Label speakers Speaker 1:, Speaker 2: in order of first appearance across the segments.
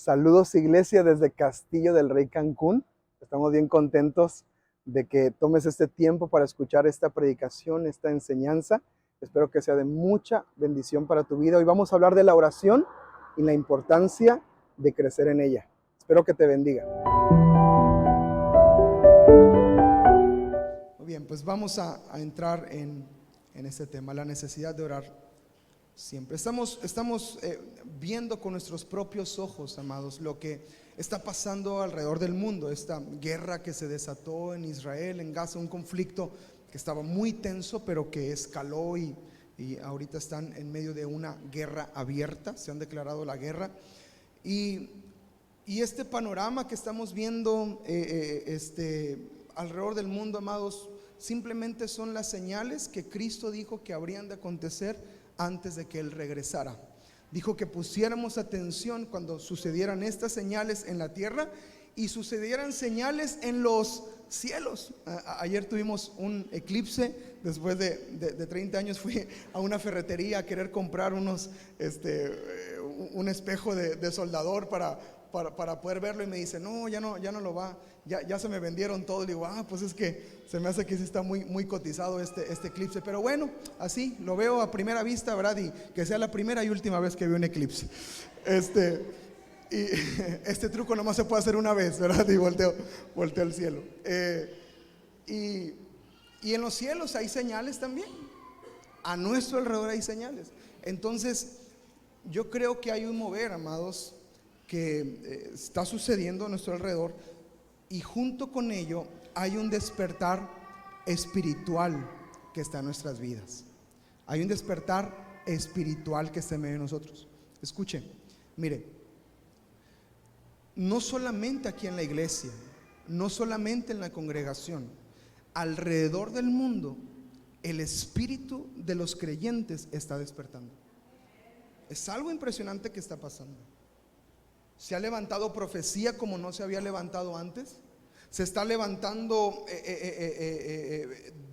Speaker 1: Saludos, iglesia, desde Castillo del Rey, Cancún. Estamos bien contentos de que tomes este tiempo para escuchar esta predicación, esta enseñanza. Espero que sea de mucha bendición para tu vida. Hoy vamos a hablar de la oración y la importancia de crecer en ella. Espero que te bendiga. Muy bien, pues vamos a entrar en este tema, la necesidad de orar siempre. Estamos viendo con nuestros propios ojos, amados, lo que está pasando alrededor del mundo. Esta guerra que se desató en Israel, en Gaza, un conflicto que estaba muy tenso, pero que escaló y ahorita están en medio de una guerra abierta. Se han declarado la guerra. Y este panorama que estamos viendo alrededor del mundo, amados, simplemente son las señales que Cristo dijo que habrían de acontecer antes de que Él regresara. Dijo que pusiéramos atención cuando sucedieran estas señales en la tierra y sucedieran señales en los cielos. Ayer tuvimos un eclipse. Después de 30 años fui a una ferretería a querer comprar un espejo de soldador para poder verlo, y me dice, no, ya no lo va, ya se me vendieron todo. Le digo, pues es que se me hace que sí está muy cotizado este eclipse, pero bueno, así lo veo a primera vista, ¿verdad? Y que sea la primera y última vez que veo un eclipse. Y este truco nomás se puede hacer una vez, ¿verdad? Y volteo al cielo. Y en los cielos hay señales también. A nuestro alrededor hay señales. Entonces, yo creo que hay un mover, amados, que está sucediendo a nuestro alrededor, y junto con ello hay un despertar espiritual que está en nuestras vidas. Hay un despertar espiritual que está en medio de nosotros. Escuche, mire, no solamente aquí en la iglesia, no solamente en la congregación, alrededor del mundo el espíritu de los creyentes está despertando. Es algo impresionante que está pasando. Se ha levantado profecía como no se había levantado antes. Se está levantando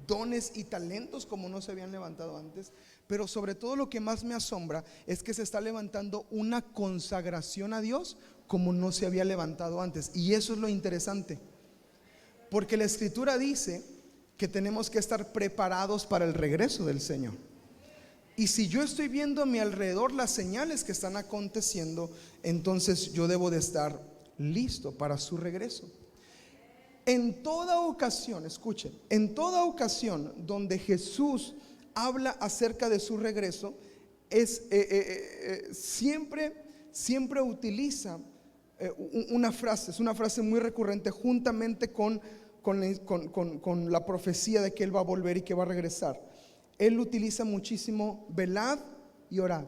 Speaker 1: dones y talentos como no se habían levantado antes. Pero sobre todo lo que más me asombra es que se está levantando una consagración a Dios como no se había levantado antes. Y eso es lo interesante, porque la Escritura dice que tenemos que estar preparados para el regreso del Señor. Y si yo estoy viendo a mi alrededor las señales que están aconteciendo, entonces yo debo de estar listo para su regreso. En toda ocasión, escuchen, en toda ocasión donde Jesús habla acerca de su regreso, siempre utiliza una frase. Es una frase muy recurrente, juntamente con la profecía de que Él va a volver y que va a regresar. Él utiliza muchísimo: velad y orad.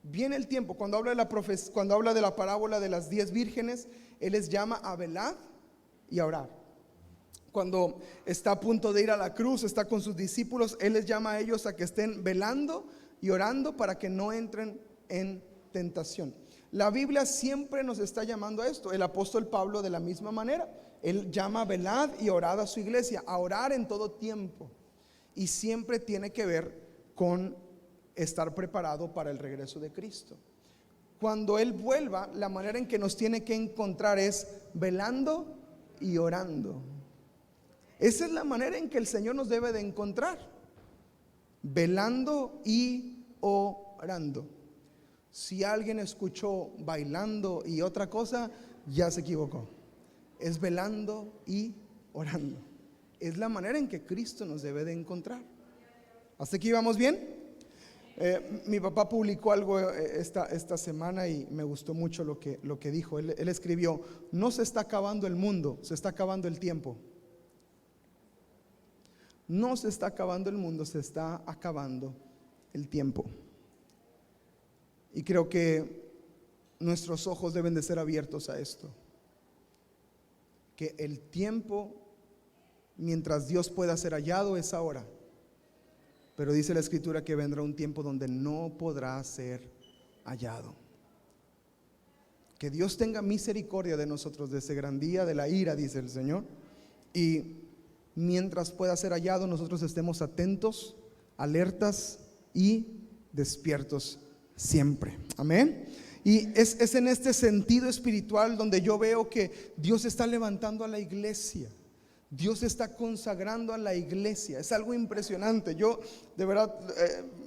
Speaker 1: Viene el tiempo, cuando habla de la parábola de las 10 vírgenes, Él les llama a velar y a orar. Cuando está a punto de ir a la cruz, está con sus discípulos, Él les llama a ellos a que estén velando y orando para que no entren en tentación. La Biblia siempre nos está llamando a esto. El apóstol Pablo, de la misma manera, él llama a velad y orad a su iglesia, a orar en todo tiempo. Y siempre tiene que ver con estar preparado para el regreso de Cristo. Cuando Él vuelva, la manera en que nos tiene que encontrar es velando y orando. Esa es la manera en que el Señor nos debe de encontrar: velando y orando. Si alguien escuchó bailando y otra cosa, ya se equivocó. Es velando y orando. Es la manera en que Cristo nos debe de encontrar. ¿Hasta aquí vamos bien? Mi papá publicó algo esta semana y me gustó mucho lo que dijo. Él escribió: no se está acabando el mundo, se está acabando el tiempo. No se está acabando el mundo, se está acabando el tiempo. Y creo que nuestros ojos deben de ser abiertos a esto, que el tiempo, mientras Dios pueda ser hallado, es ahora. Pero dice la Escritura que vendrá un tiempo donde no podrá ser hallado. Que Dios tenga misericordia de nosotros, de ese gran día de la ira, dice el Señor. Y mientras pueda ser hallado, nosotros estemos atentos, alertas y despiertos siempre. Amén. Y es en este sentido espiritual donde yo veo que Dios está levantando a la iglesia. Dios está consagrando a la iglesia. Es algo impresionante. Yo de verdad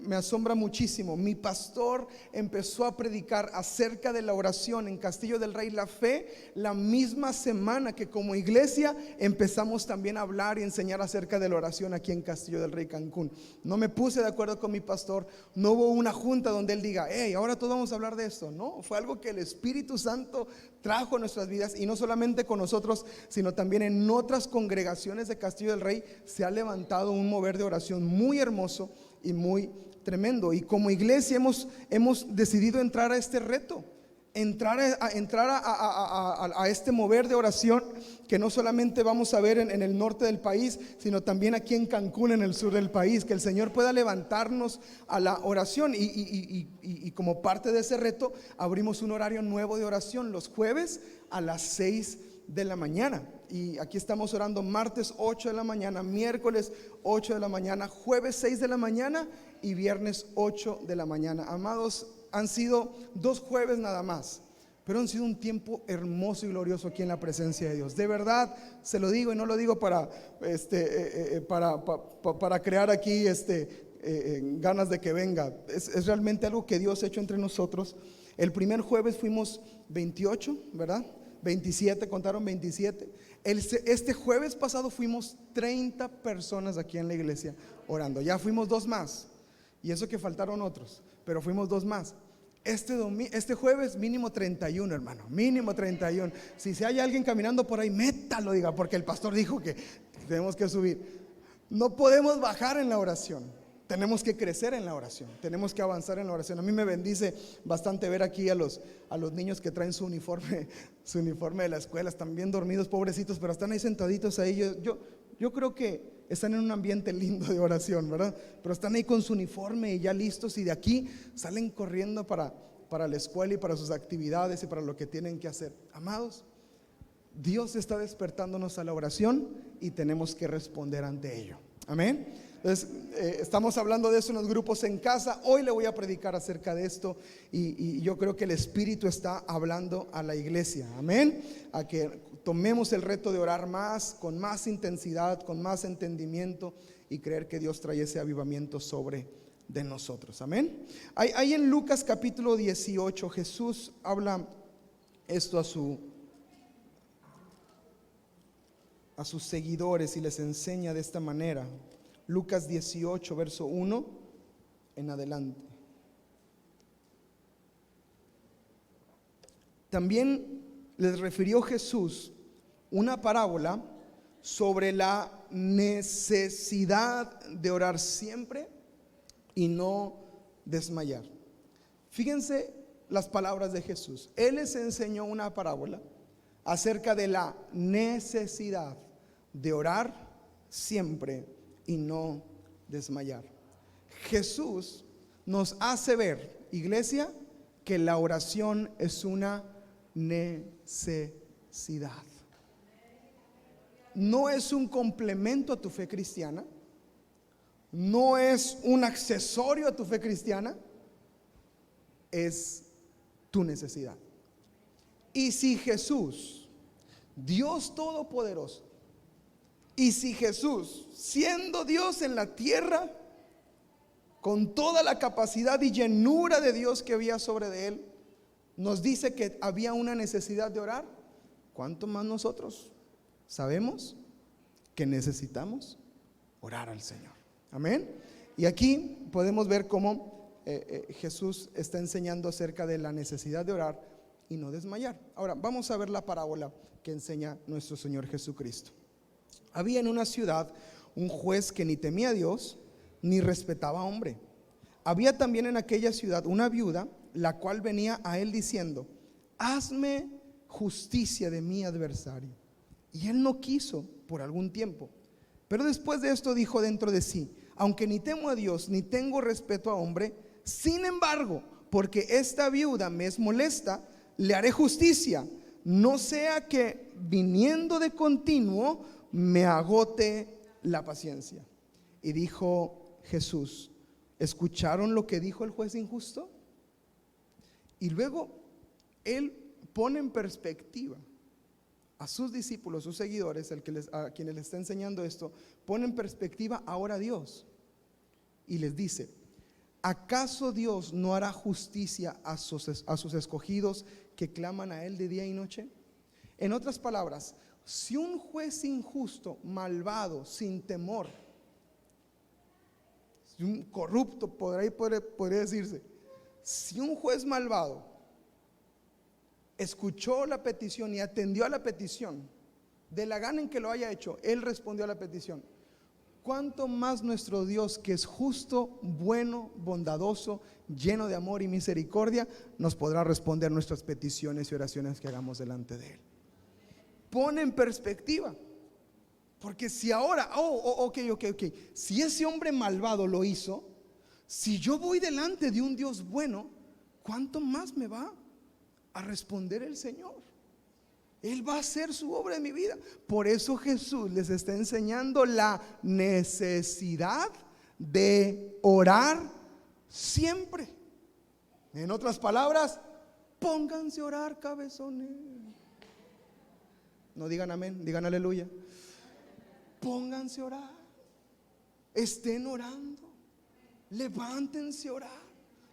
Speaker 1: me asombra muchísimo. Mi pastor empezó a predicar acerca de la oración en Castillo del Rey La Fe la misma semana que como iglesia empezamos también a hablar y enseñar acerca de la oración aquí en Castillo del Rey, Cancún. No me puse de acuerdo con mi pastor. No hubo una junta donde él diga: hey, ahora todos vamos a hablar de esto. No, fue algo que el Espíritu Santo trajo a nuestras vidas, y no solamente con nosotros, sino también en otras congregaciones de Castillo del Rey se ha levantado un mover de oración muy hermoso y muy tremendo. Y como iglesia hemos decidido entrar a este reto, entrar a este mover de oración que no solamente vamos a ver en el norte del país, sino también aquí en Cancún, en el sur del país. Que el Señor pueda levantarnos a la oración, y como parte de ese reto abrimos un horario nuevo de oración los jueves a las 6 de la mañana. Y aquí estamos orando martes 8 de la mañana, miércoles 8 de la mañana, jueves 6 de la mañana y viernes 8 de la mañana. Amados, han sido 2 jueves nada más, pero han sido un tiempo hermoso y glorioso aquí en la presencia de Dios. De verdad, se lo digo, y no lo digo para crear aquí ganas de que venga. Es realmente algo que Dios ha hecho entre nosotros. El primer jueves fuimos 28, ¿verdad? 27, contaron 27. Este jueves pasado fuimos 30 personas aquí en la iglesia orando. Ya fuimos 2 más, y eso que faltaron otros, pero fuimos 2 más. Este jueves mínimo 31, hermano, mínimo 31. Si hay alguien caminando por ahí, métalo, diga, porque el pastor dijo que tenemos que subir. No podemos bajar en la oración. Tenemos que crecer en la oración, tenemos que avanzar en la oración. A mí me bendice bastante ver aquí a los niños que traen su uniforme de la escuela. Están bien dormidos, pobrecitos, pero están ahí sentaditos ahí. Yo creo que están en un ambiente lindo de oración, ¿verdad? Pero están ahí con su uniforme y ya listos, y de aquí salen corriendo para la escuela y para sus actividades y para lo que tienen que hacer. Amados, Dios está despertándonos a la oración y tenemos que responder ante ello. Amén. Entonces, estamos hablando de eso en los grupos en casa. Hoy le voy a predicar acerca de esto, y yo creo que el Espíritu está hablando a la iglesia. Amén. A que tomemos el reto de orar más, con más intensidad, con más entendimiento, y creer que Dios trae ese avivamiento sobre de nosotros. Amén. Ahí en Lucas capítulo 18 Jesús habla esto a sus seguidores y les enseña de esta manera. Lucas 18, verso 1 en adelante. También les refirió Jesús una parábola sobre la necesidad de orar siempre y no desmayar. Fíjense las palabras de Jesús. Él les enseñó una parábola acerca de la necesidad de orar siempre y no desmayar. Jesús nos hace ver, iglesia, que la oración es una necesidad. No es un complemento a tu fe cristiana, no es un accesorio a tu fe cristiana, es tu necesidad. Y si Jesús, Dios Todopoderoso, y si Jesús, siendo Dios en la tierra, con toda la capacidad y llenura de Dios que había sobre de él, nos dice que había una necesidad de orar, ¿cuánto más nosotros sabemos que necesitamos orar al Señor? Amén. Y aquí podemos ver cómo Jesús está enseñando acerca de la necesidad de orar y no desmayar. Ahora vamos a ver la parábola que enseña nuestro Señor Jesucristo. Había en una ciudad un juez que ni temía a Dios ni respetaba a hombre. Había también en aquella ciudad una viuda, la cual venía a él diciendo: hazme justicia de mi adversario. Y él no quiso por algún tiempo. Pero después de esto dijo dentro de sí: aunque ni temo a Dios ni tengo respeto a hombre, sin embargo, porque esta viuda me es molesta, le haré justicia, no sea que viniendo de continuo me agote la paciencia. Y dijo Jesús: ¿escucharon lo que dijo el juez injusto? Y luego Él pone en perspectiva a sus discípulos, sus seguidores, a quienes les está enseñando esto, pone en perspectiva ahora a Dios y les dice: ¿acaso Dios no hará justicia a sus escogidos que claman a Él de día y noche? En otras palabras, si un juez injusto, malvado, sin temor, si un corrupto, podría decirse, si un juez malvado escuchó la petición y atendió a la petición, de la gana en que lo haya hecho, Él respondió a la petición, ¿cuánto más nuestro Dios, que es justo, bueno, bondadoso, lleno de amor y misericordia, nos podrá responder nuestras peticiones y oraciones que hagamos delante de Él? Pone en perspectiva, porque si ahora, ok, si ese hombre malvado lo hizo, si yo voy delante de un Dios bueno, ¿cuánto más me va a responder el Señor? Él va a hacer su obra en mi vida. Por eso Jesús les está enseñando la necesidad de orar siempre. En otras palabras, pónganse a orar, cabezones. No digan amén, digan aleluya. Pónganse a orar, estén orando, levántense a orar,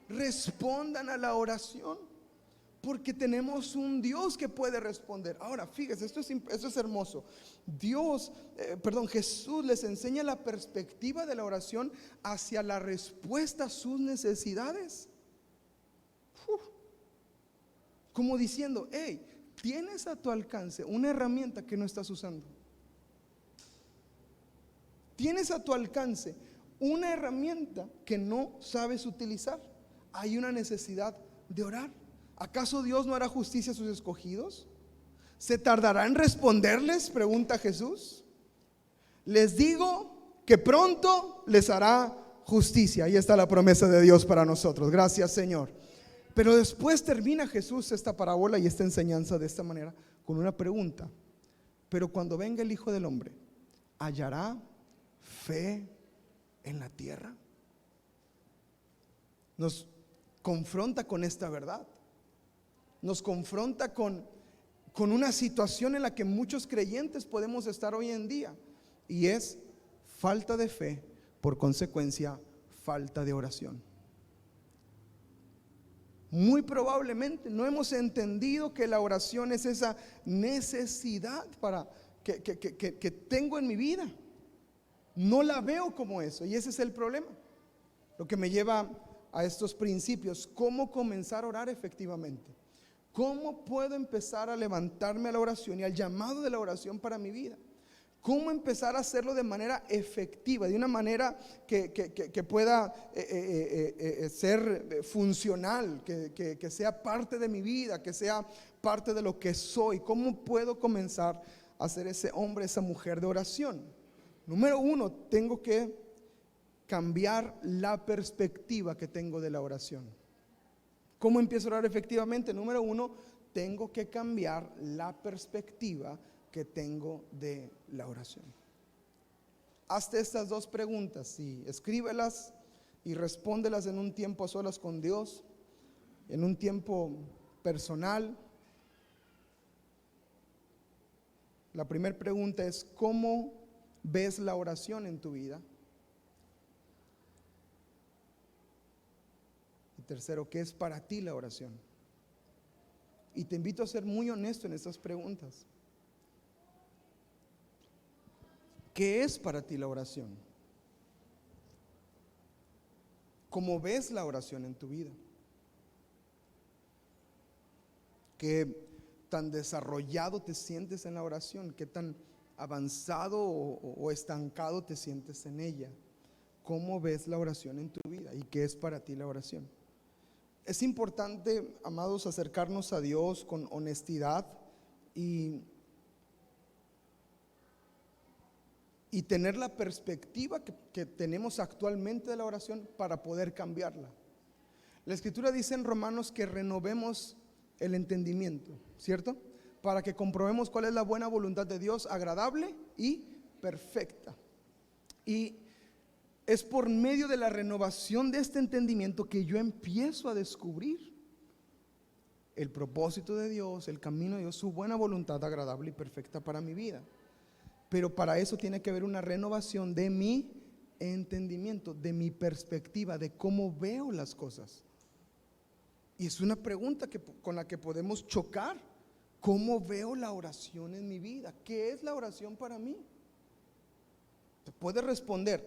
Speaker 1: respondan a la oración, porque tenemos un Dios que puede responder. Ahora, fíjese, esto es hermoso. Jesús les enseña la perspectiva de la oración hacia la respuesta a sus necesidades. Como diciendo: hey, tienes a tu alcance una herramienta que no estás usando. Tienes a tu alcance una herramienta que no sabes utilizar. Hay una necesidad de orar. ¿Acaso Dios no hará justicia a sus escogidos? ¿Se tardará en responderles?, pregunta Jesús. Les digo que pronto les hará justicia. Ahí está la promesa de Dios para nosotros. Gracias, Señor. Pero después termina Jesús esta parábola y esta enseñanza de esta manera con una pregunta: pero cuando venga el Hijo del Hombre, ¿hallará fe en la tierra? Nos confronta con esta verdad. Nos confronta con una situación en la que muchos creyentes podemos estar hoy en día, y es falta de fe, por consecuencia falta de oración. Muy probablemente no hemos entendido que la oración es esa necesidad que tengo en mi vida. No la veo como eso, y ese es el problema. Lo que me lleva a estos principios: ¿cómo comenzar a orar efectivamente? ¿Cómo puedo empezar a levantarme a la oración y al llamado de la oración para mi vida? ¿Cómo empezar a hacerlo de manera efectiva, de una manera que pueda ser funcional, que sea parte de mi vida, que sea parte de lo que soy? ¿Cómo puedo comenzar a ser ese hombre, esa mujer de oración? Número uno, tengo que cambiar la perspectiva que tengo de la oración. ¿Cómo empiezo a orar efectivamente? Número uno, tengo que cambiar la perspectiva que tengo de la oración. Hazte estas dos preguntas y escríbelas y respóndelas en un tiempo a solas con Dios, en un tiempo personal. La primera pregunta es: ¿cómo ves la oración en tu vida? Y tercero, ¿qué es para ti la oración? Y te invito a ser muy honesto en estas preguntas. ¿Qué es para ti la oración? ¿Cómo ves la oración en tu vida? ¿Qué tan desarrollado te sientes en la oración? ¿Qué tan avanzado o estancado te sientes en ella? ¿Cómo ves la oración en tu vida? ¿Y qué es para ti la oración? Es importante, amados, acercarnos a Dios con honestidad y tener la perspectiva que tenemos actualmente de la oración para poder cambiarla. La Escritura dice en Romanos que renovemos el entendimiento, ¿cierto? Para que comprobemos cuál es la buena voluntad de Dios, agradable y perfecta. Y es por medio de la renovación de este entendimiento que yo empiezo a descubrir el propósito de Dios, el camino de Dios, su buena voluntad agradable y perfecta para mi vida. Pero para eso tiene que haber una renovación de mi entendimiento, de mi perspectiva, de cómo veo las cosas. Y es una pregunta con la que podemos chocar. ¿Cómo veo la oración en mi vida? ¿Qué es la oración para mí? Te puedes responder: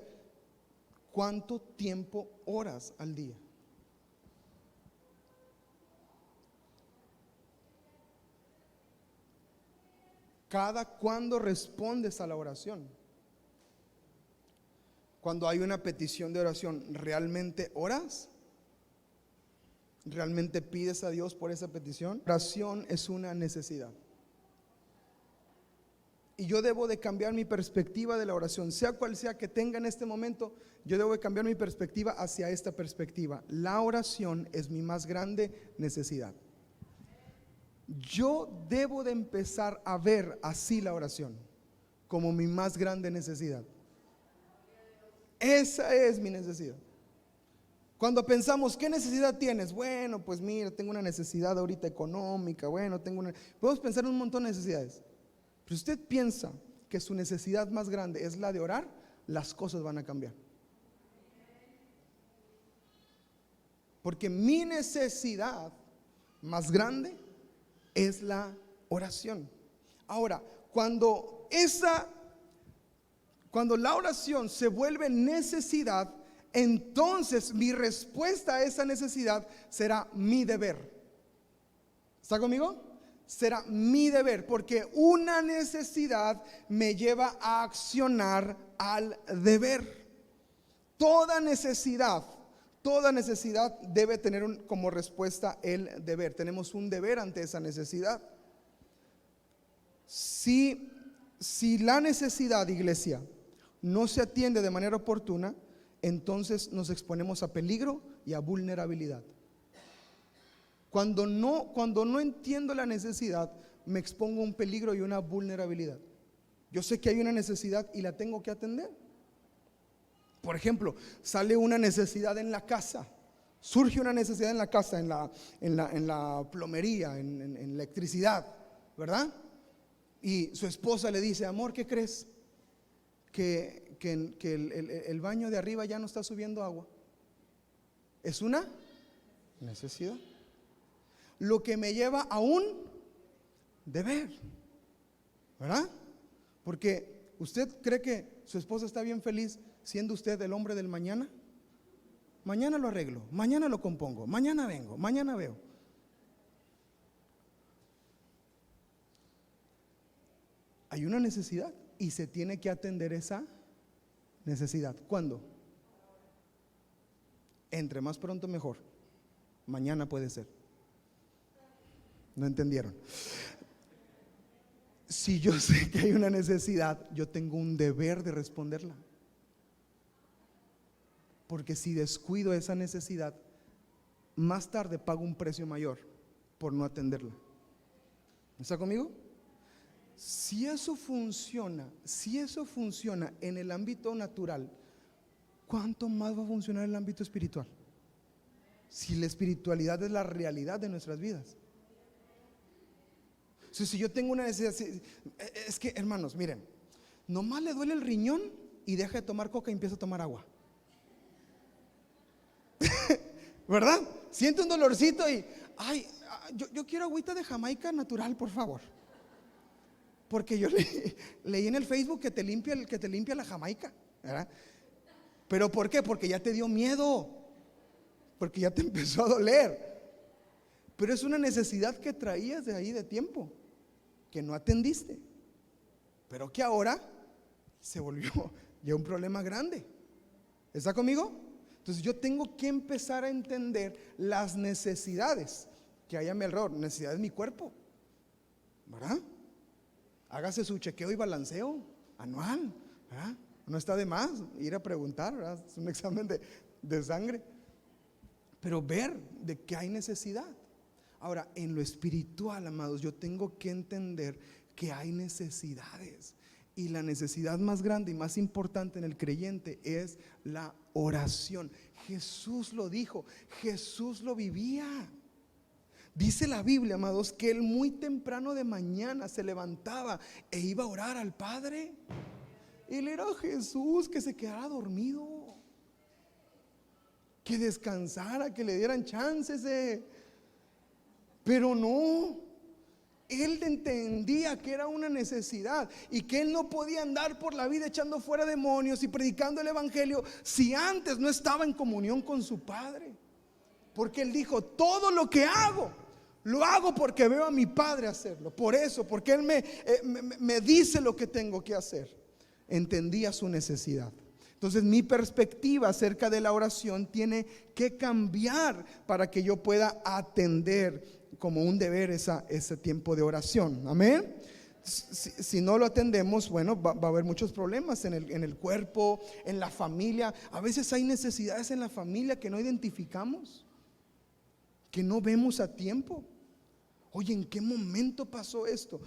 Speaker 1: ¿cuánto tiempo oras al día? ¿Cada cuándo respondes a la oración? Cuando hay una petición de oración, ¿realmente oras? ¿Realmente pides a Dios por esa petición? Oración es una necesidad. Y yo debo de cambiar mi perspectiva de la oración, sea cual sea que tenga en este momento. Yo debo de cambiar mi perspectiva hacia esta perspectiva. La oración es mi más grande necesidad. Yo debo de empezar a ver así la oración como mi más grande necesidad. Esa es mi necesidad. Cuando pensamos, ¿qué necesidad tienes? Bueno, pues mira, tengo una necesidad ahorita económica. Podemos pensar en un montón de necesidades. Pero si usted piensa que su necesidad más grande es la de orar, las cosas van a cambiar. Porque mi necesidad más grande es la oración. Ahora, cuando la oración se vuelve necesidad, entonces mi respuesta a esa necesidad será mi deber. ¿Está conmigo? Será mi deber, porque una necesidad me lleva a accionar al deber. Toda necesidad debe tener como respuesta el deber. Tenemos un deber ante esa necesidad. Si la necesidad, iglesia, no se atiende de manera oportuna, entonces nos exponemos a peligro y a vulnerabilidad. Cuando no entiendo la necesidad, me expongo a un peligro y una vulnerabilidad. Yo sé que hay una necesidad y la tengo que atender. Por ejemplo, sale una necesidad en la casa, surge una necesidad en la casa, en la plomería, en electricidad, ¿verdad? Y su esposa le dice: amor, ¿qué crees? Que el baño de arriba ya no está subiendo agua. Es una necesidad, lo que me lleva a un deber, ¿verdad? Porque usted cree que su esposa está bien feliz siendo usted el hombre del mañana. Mañana lo arreglo, mañana lo compongo, mañana vengo, mañana veo. Hay una necesidad y se tiene que atender esa necesidad. ¿Cuándo? Entre más pronto mejor. Mañana puede ser. ¿No entendieron? Si yo sé que hay una necesidad, yo tengo un deber de responderla. Porque si descuido esa necesidad, más tarde pago un precio mayor por no atenderla. ¿Está conmigo? Si eso funciona en el ámbito natural, ¿cuánto más va a funcionar en el ámbito espiritual? Si la espiritualidad es la realidad de nuestras vidas. Si yo tengo una necesidad, es que, hermanos, miren, nomás le duele el riñón y deja de tomar coca y empieza a tomar agua. ¿Verdad? Siente un dolorcito y yo quiero agüita de Jamaica natural, por favor. Porque yo leí en el Facebook que te limpia la Jamaica, ¿verdad? ¿Pero por qué? Porque ya te dio miedo, porque ya te empezó a doler. Pero es una necesidad que traías de ahí de tiempo, que no atendiste, pero que ahora se volvió ya un problema grande. ¿Está conmigo? Entonces yo tengo que empezar a entender las necesidades que hay a mi alrededor. Necesidades de mi cuerpo, ¿verdad? Hágase su chequeo y balanceo anual, ¿verdad? No está de más ir a preguntar, ¿verdad? Es un examen de sangre. Pero ver de qué hay necesidad. Ahora, en lo espiritual, amados, yo tengo que entender que hay necesidades. Y la necesidad más grande y más importante en el creyente es la oración. Jesús lo dijo, Jesús lo vivía. Dice la Biblia, amados, que él muy temprano de mañana se levantaba e iba a orar al Padre. Él era Jesús que se quedara dormido, que descansara, que le dieran chances pero no, él entendía que era una necesidad y que él no podía andar por la vida echando fuera demonios y predicando el evangelio si antes no estaba en comunión con su Padre. Porque él dijo: todo lo que hago, lo hago porque veo a mi Padre hacerlo. Por eso, porque él me dice lo que tengo que hacer. Entendía su necesidad. Entonces mi perspectiva acerca de la oración tiene que cambiar para que yo pueda atender como un deber ese tiempo de oración. Amén. Si no lo atendemos, bueno, va a haber muchos problemas en el cuerpo, en la familia. A veces hay necesidades en la familia que no identificamos, que no vemos a tiempo. Oye, ¿en qué momento pasó esto?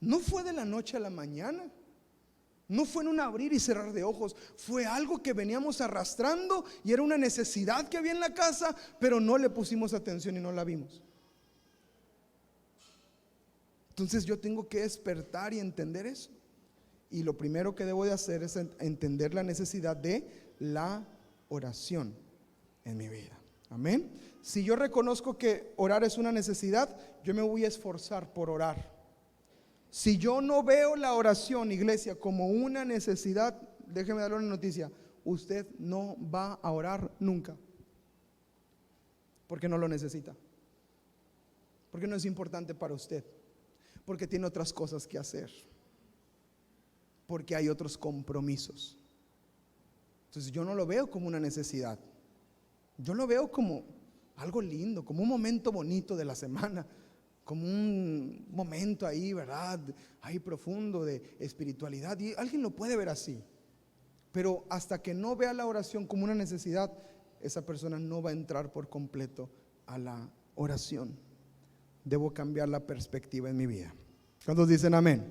Speaker 1: No fue de la noche a la mañana. No fue en un abrir y cerrar de ojos. Fue algo que veníamos arrastrando y era una necesidad que había en la casa, pero no le pusimos atención y no la vimos. Entonces yo tengo que despertar y entender eso. Y lo primero que debo de hacer es entender la necesidad de la oración en mi vida. Amén. Si yo reconozco que orar es una necesidad, yo me voy a esforzar por orar. Si yo no veo la oración, iglesia, como una necesidad, déjeme darle una noticia: usted no va a orar nunca, porque no lo necesita, porque no es importante para usted, porque tiene otras cosas que hacer, porque hay otros compromisos. Entonces yo no lo veo como una necesidad, yo lo veo como algo lindo, como un momento bonito de la semana, como un momento ahí, ¿verdad? Ahí profundo de espiritualidad. Y alguien lo puede ver así. Pero hasta que no vea la oración como una necesidad, esa persona no va a entrar por completo a la oración. Debo cambiar la perspectiva en mi vida. ¿Cuántos dicen amén?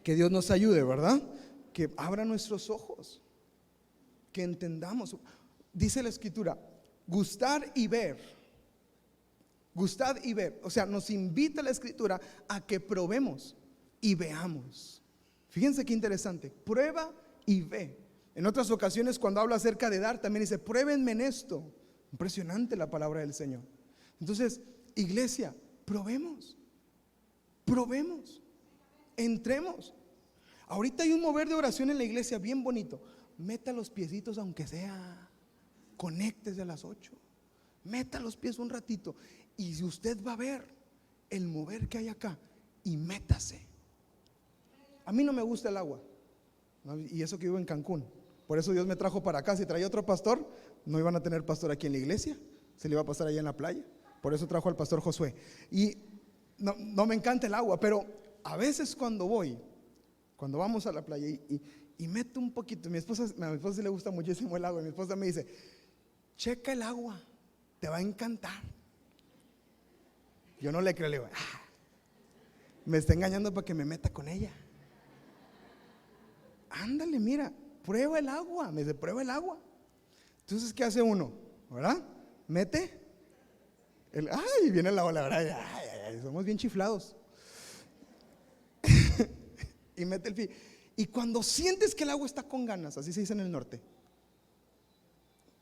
Speaker 1: Que Dios nos ayude, ¿verdad? Que abra nuestros ojos, que entendamos. Dice la Escritura: gustar y ver. Gustad y ver. O sea, nos invita la Escritura a que probemos y veamos. Fíjense qué interesante: prueba y ve. En otras ocasiones, cuando habla acerca de dar, también dice: pruébenme en esto. Impresionante la palabra del Señor. Entonces, iglesia, probemos, entremos. Ahorita hay un mover de oración en la iglesia bien bonito. Meta los piecitos, aunque sea, conéctese a las 8. Meta los pies un ratito y usted va a ver el mover que hay acá. Y métase. A mí no me gusta el agua, y eso que vivo en Cancún. Por eso Dios me trajo para acá. Si traía otro pastor, no iban a tener pastor aquí en la iglesia, se le iba a pasar allá en la playa. Por eso trajo al pastor Josué. Y no me encanta el agua, pero a veces cuando vamos a la playa y meto un poquito. A mi esposa sí le gusta muchísimo el agua. Mi esposa me dice: checa el agua, te va a encantar. Yo no le creo, le digo: me está engañando para que me meta con ella. Ándale, mira, prueba el agua. Me dice: prueba el agua. Entonces, ¿qué hace uno? ¿Verdad? Mete viene la ola, ¿verdad? Somos bien chiflados. Y mete el pie. Y cuando sientes que el agua está con ganas, así se dice en el norte,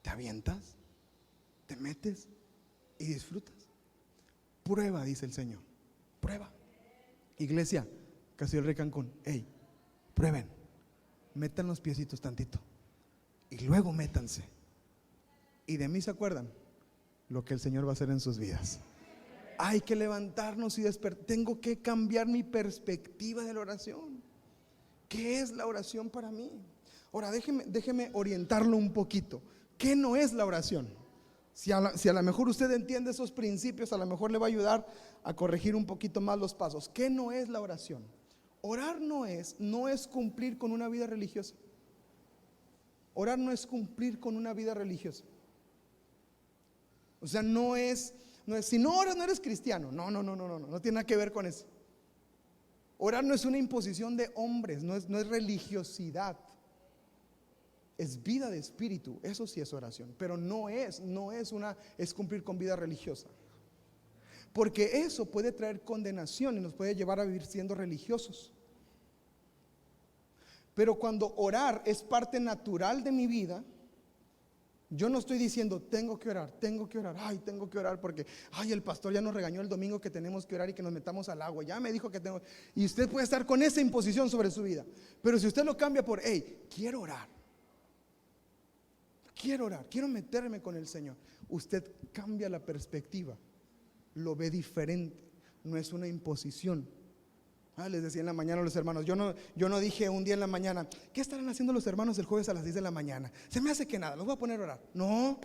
Speaker 1: te avientas, te metes y disfrutas. Prueba, dice el Señor. Prueba. Iglesia, Castillo del Rey Cancún, prueben, metan los piecitos tantito y luego métanse. Y de mí se acuerdan lo que el Señor va a hacer en sus vidas. Hay que levantarnos y despertar. Tengo que cambiar mi perspectiva de la oración. ¿Qué es la oración para mí? Ahora déjeme orientarlo un poquito. ¿Qué no es la oración? Si a lo mejor usted entiende esos principios, a lo mejor le va a ayudar a corregir un poquito más los pasos. ¿Qué no es la oración? Orar no es cumplir con una vida religiosa. Orar no es cumplir con una vida religiosa. O sea, no es si no oras no eres cristiano. No tiene nada que ver con eso. Orar no es una imposición de hombres, no es religiosidad. Es vida de espíritu, eso sí es oración, pero no es cumplir con vida religiosa. porque eso puede traer condenación y nos puede llevar a vivir siendo religiosos. Pero cuando orar es parte natural de mi vida, yo no estoy diciendo tengo que orar, ay, tengo que orar porque ay, el pastor ya nos regañó el domingo que tenemos que orar y que nos metamos al agua, ya me dijo que tengo. Y usted puede estar con esa imposición sobre su vida, pero si usted lo cambia por hey, quiero orar, quiero meterme con el Señor, usted cambia la perspectiva, lo ve diferente, no es una imposición. Les decía en la mañana a los hermanos, yo no dije un día en la mañana, ¿qué estarán haciendo los hermanos el jueves a las 10 de la mañana? Se me hace que nada, los voy a poner a orar. No,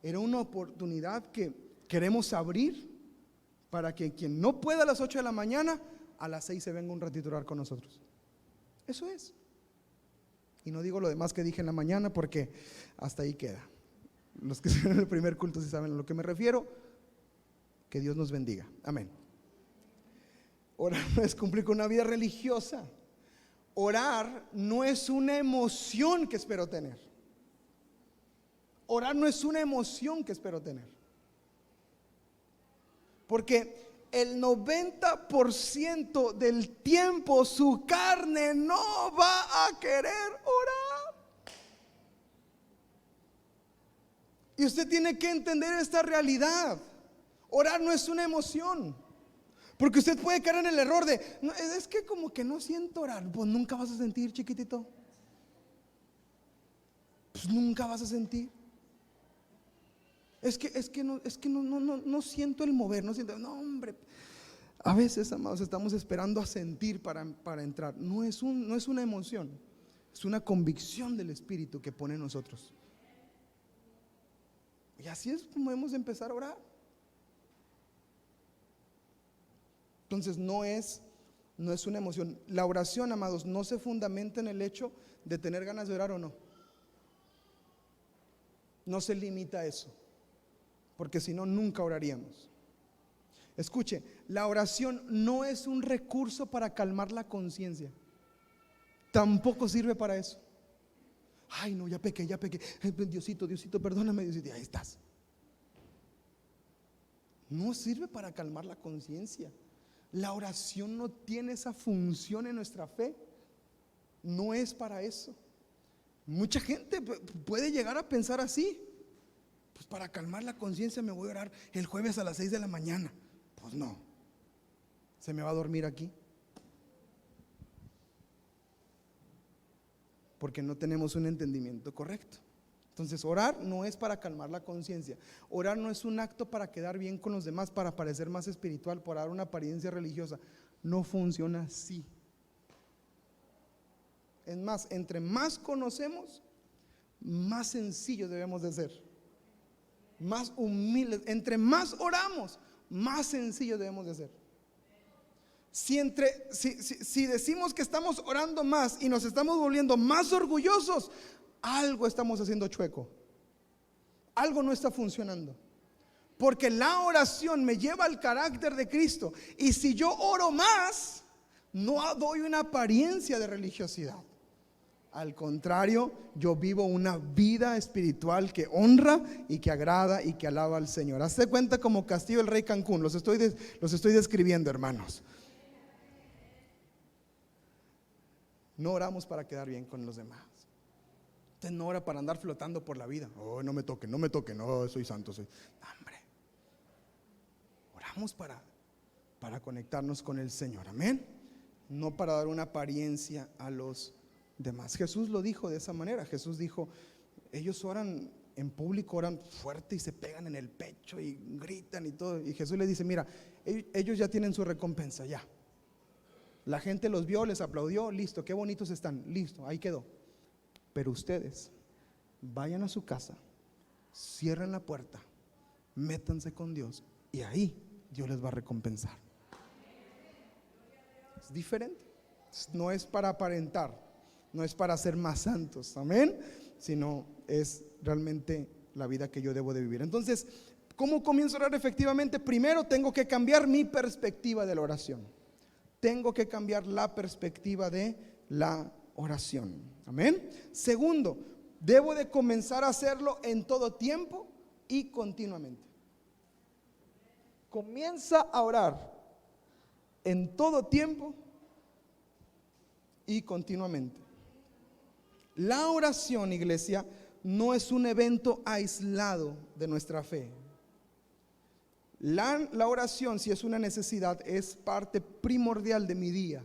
Speaker 1: era una oportunidad que queremos abrir para que quien no pueda a las 8 de la mañana, a las 6 se venga un ratito a orar con nosotros. Eso es. Y no digo lo demás que dije en la mañana porque hasta ahí queda. Los que están en el primer culto sí saben a lo que me refiero. Que Dios nos bendiga. Amén. Orar no es cumplir con una vida religiosa. Orar no es una emoción que espero tener. Orar no es una emoción que espero tener. Porque el 90% del tiempo su carne no va a querer orar. Y usted tiene que entender esta realidad. Orar no es una emoción. Porque usted puede caer en el error de no, es que como que no siento orar. Pues nunca vas a sentir, chiquitito. Pues nunca vas a sentir. Es que no siento el mover, no siento. No, hombre. A veces, amados, estamos esperando a sentir para entrar. No es una emoción, es una convicción del Espíritu que pone en nosotros. Y así es como debemos de empezar a orar. Entonces no es una emoción. La oración, amados, no se fundamenta en el hecho de tener ganas de orar o no. No se limita a eso, porque si no, nunca oraríamos. Escuche, la oración no es un recurso para calmar la conciencia. Tampoco sirve para eso. Ay, no, ya pequé. Diosito, perdóname, Diosito. Y ahí estás. No sirve para calmar la conciencia. La oración no tiene esa función en nuestra fe. No es para eso. Mucha gente puede llegar a pensar así. Pues para calmar la conciencia me voy a orar el jueves a las 6 de la mañana. Pues no. ¿Se me va a dormir aquí? Porque no tenemos un entendimiento correcto. Entonces orar no es para calmar la conciencia. Orar no es un acto para quedar bien con los demás, para parecer más espiritual, para dar una apariencia religiosa. No funciona así. Es más, entre más conocemos, más sencillos debemos de ser, más humildes. Entre más oramos, más sencillos debemos de ser. Si decimos que estamos orando más y nos estamos volviendo más orgullosos, algo estamos haciendo chueco. Algo no está funcionando. Porque la oración me lleva al carácter de Cristo. Y si yo oro más, no doy una apariencia de religiosidad. Al contrario, yo vivo una vida espiritual que honra y que agrada y que alaba al Señor. Hazte cuenta como Castillo del Rey Cancún. Los estoy describiendo, hermanos. No oramos para quedar bien con los demás. Usted no ora para andar flotando por la vida. Oh, no me toquen, no, soy santo, hombre. Oramos para conectarnos con el Señor, amén. No para dar una apariencia a los demás. Jesús lo dijo de esa manera. Jesús dijo, ellos oran en público, oran fuerte y se pegan en el pecho y gritan y todo. Y Jesús les dice, mira, ellos ya tienen su recompensa, ya. La gente los vio, les aplaudió, listo, qué bonitos están, listo, ahí quedó. Pero ustedes vayan a su casa, cierren la puerta, métanse con Dios y ahí Dios les va a recompensar. Es diferente. No es para aparentar, no es para ser más santos, amén, sino es realmente la vida que yo debo de vivir. Entonces, ¿cómo comienzo a orar efectivamente? Primero tengo que cambiar mi perspectiva de la oración. Tengo que cambiar la perspectiva de la oración. Amén. Segundo, debo de comenzar a hacerlo en todo tiempo y continuamente. Comienza a orar en todo tiempo y continuamente. La oración, iglesia, no es un evento aislado de nuestra fe. La oración, si es una necesidad, es parte primordial de mi día.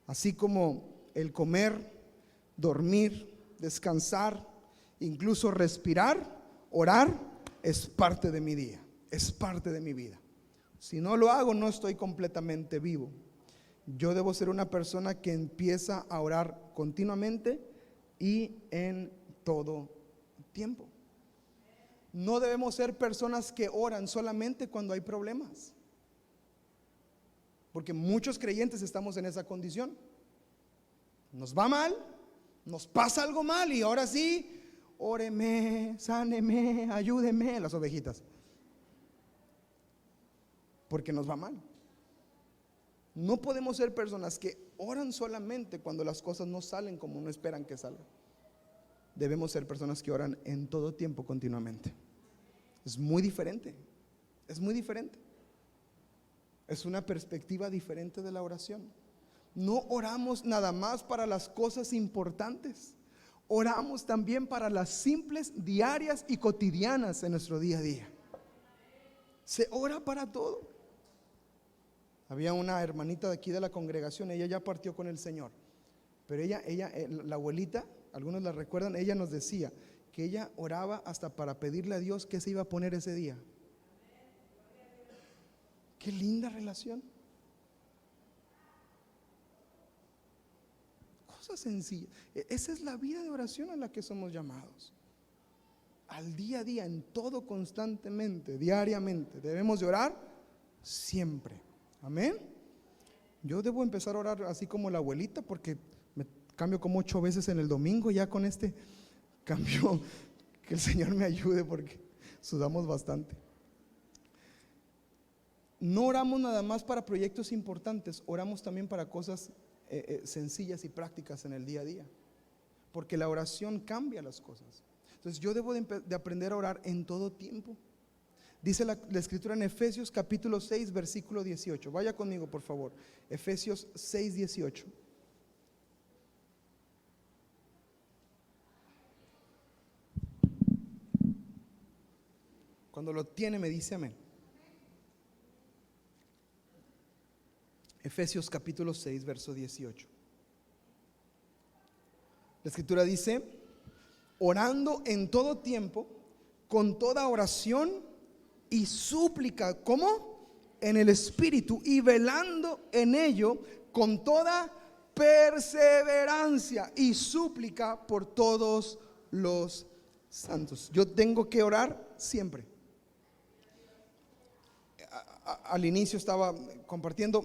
Speaker 1: Así como el comer, dormir, descansar, incluso respirar, orar, es parte de mi día, es parte de mi vida. Si no lo hago, no estoy completamente vivo. Yo debo ser una persona que empieza a orar continuamente y en todo tiempo. No debemos ser personas que oran solamente cuando hay problemas, porque muchos creyentes estamos en esa condición. Nos va mal, nos pasa algo mal y ahora sí, óreme, sáneme, ayúdeme, las ovejitas, porque nos va mal. No podemos ser personas que oran solamente cuando las cosas no salen como no esperan que salgan. Debemos ser personas que oran en todo tiempo, continuamente. Es muy diferente, es muy diferente. Es una perspectiva diferente de la oración. No oramos nada más para las cosas importantes, oramos también para las simples, diarias y cotidianas en nuestro día a día. Se ora para todo. Había una hermanita de aquí de la congregación, ella ya partió con el Señor, pero ella, la abuelita, algunos la recuerdan, ella nos decía que ella oraba hasta para pedirle a Dios qué se iba a poner ese día. Qué linda relación. Cosas sencillas. Esa es la vida de oración a la que somos llamados. Al día a día, en todo, constantemente, diariamente. Debemos de orar siempre. Amén. Yo debo empezar a orar así como la abuelita, porque me cambio como 8 veces en el domingo. Ya con este cambio, que el Señor me ayude, porque sudamos bastante. No oramos nada más para proyectos importantes, oramos también para cosas sencillas y prácticas en el día a día, porque la oración cambia las cosas. Entonces yo debo de aprender a orar en todo tiempo. Dice la escritura en Efesios capítulo 6 versículo 18. Vaya conmigo, por favor. Efesios 6, 18. Cuando lo tiene me dice amén. Efesios capítulo 6 verso 18. La escritura dice: orando en todo tiempo, con toda oración y súplica, ¿cómo? En el Espíritu, y velando en ello con toda perseverancia y súplica por todos los santos. Yo tengo que orar siempre. Al inicio estaba compartiendo,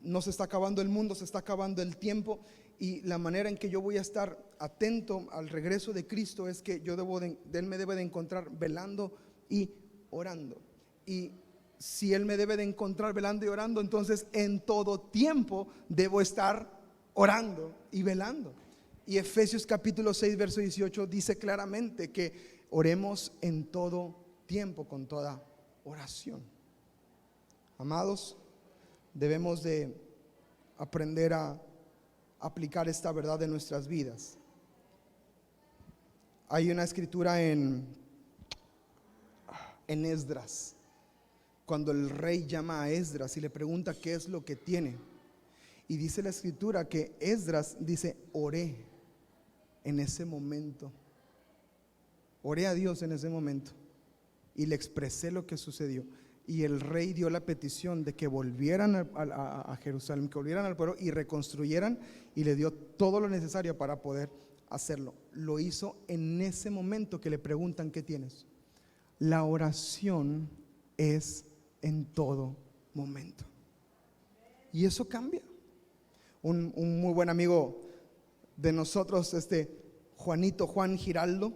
Speaker 1: no se está acabando el mundo, se está acabando el tiempo, y la manera en que yo voy a estar atento al regreso de Cristo es que yo Él me debe de encontrar velando y orando. Y si Él me debe de encontrar velando y orando, entonces en todo tiempo debo estar orando y velando. Y Efesios capítulo 6 verso 18 dice claramente que oremos en todo tiempo con toda oración. Amados, debemos de aprender a aplicar esta verdad en nuestras vidas. Hay una escritura en Esdras, cuando el rey llama a Esdras y le pregunta qué es lo que tiene, y dice la escritura que Esdras dice: oré en ese momento, oré a Dios en ese momento y le expresé lo que sucedió. Y el rey dio la petición de que volvieran a Jerusalén, que volvieran al pueblo y reconstruyeran, y le dio todo lo necesario para poder hacerlo. Lo hizo en ese momento que le preguntan: ¿qué tienes? La oración es en todo momento, y eso cambia. Un muy buen amigo de nosotros, Juan Giraldo,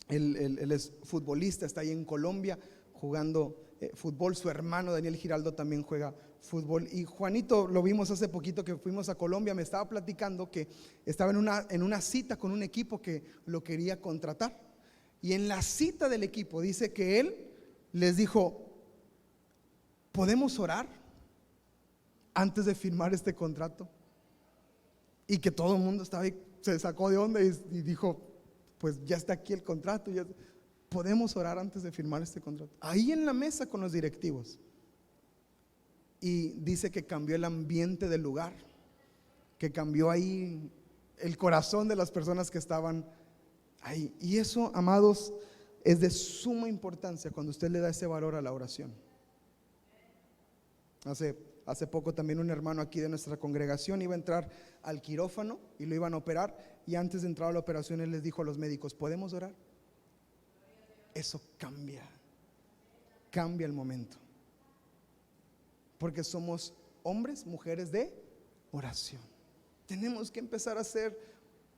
Speaker 1: él es futbolista, está ahí en Colombia jugando fútbol. Su hermano Daniel Giraldo también juega fútbol, y Juanito lo vimos hace poquito que fuimos a Colombia. Me estaba platicando que estaba en una cita con un equipo que lo quería contratar, y en la cita del equipo dice que él les dijo: ¿podemos orar antes de firmar este contrato? Y que todo el mundo estaba ahí, se sacó de onda y dijo, pues ya está aquí el contrato. ¿Podemos orar antes de firmar este contrato? Ahí en la mesa con los directivos. Y dice que cambió el ambiente del lugar, que cambió ahí el corazón de las personas que estaban ahí. Y eso, amados, es de suma importancia cuando usted le da ese valor a la oración. Hace poco también un hermano aquí de nuestra congregación iba a entrar al quirófano y lo iban a operar, y antes de entrar a la operación él les dijo a los médicos, ¿podemos orar? Eso cambia el momento, porque somos hombres, mujeres de oración. Tenemos que empezar a ser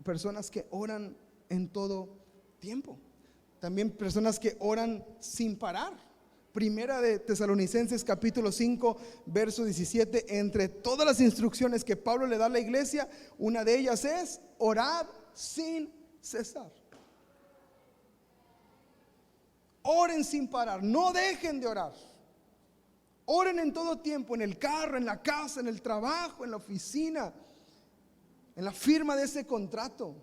Speaker 1: personas que oran en todo tiempo, también personas que oran sin parar. Primera de Tesalonicenses capítulo 5 verso 17, entre todas las instrucciones que Pablo le da a la iglesia, una de ellas es orad sin cesar. Oren sin parar, no dejen de orar. Oren en todo tiempo, en el carro, en la casa, en el trabajo, en la oficina, en la firma de ese contrato.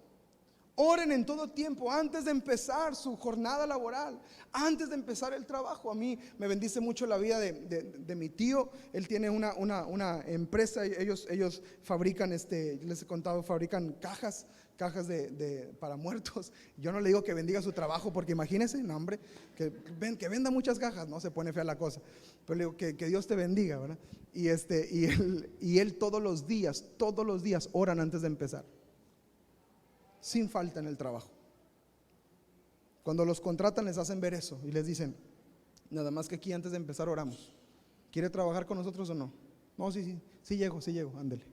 Speaker 1: Oren en todo tiempo, antes de empezar su jornada laboral, antes de empezar el trabajo. A mí me bendice mucho la vida de mi tío. Él tiene una empresa. Ellos fabrican, les he contado, fabrican cajas para muertos. Yo no le digo que bendiga su trabajo, porque imagínense, no, hombre, que venda muchas cajas, no se pone fea la cosa. Pero le digo que Dios te bendiga, ¿verdad? Y él todos los días oran antes de empezar, sin falta en el trabajo. Cuando los contratan les hacen ver eso y les dicen, nada más que aquí antes de empezar oramos. ¿Quiere trabajar con nosotros o no? No, sí llego, ándele.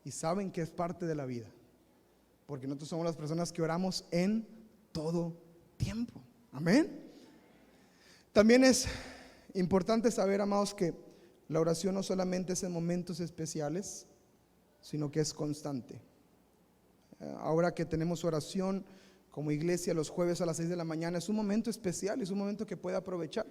Speaker 1: Y saben que es parte de la vida, porque nosotros somos las personas que oramos en todo tiempo. Amén. También es importante saber, amados, que la oración no solamente es en momentos especiales, sino que es constante. Ahora que tenemos oración como iglesia los jueves a las 6 de la mañana, es un momento especial, es un momento que puede aprovechar.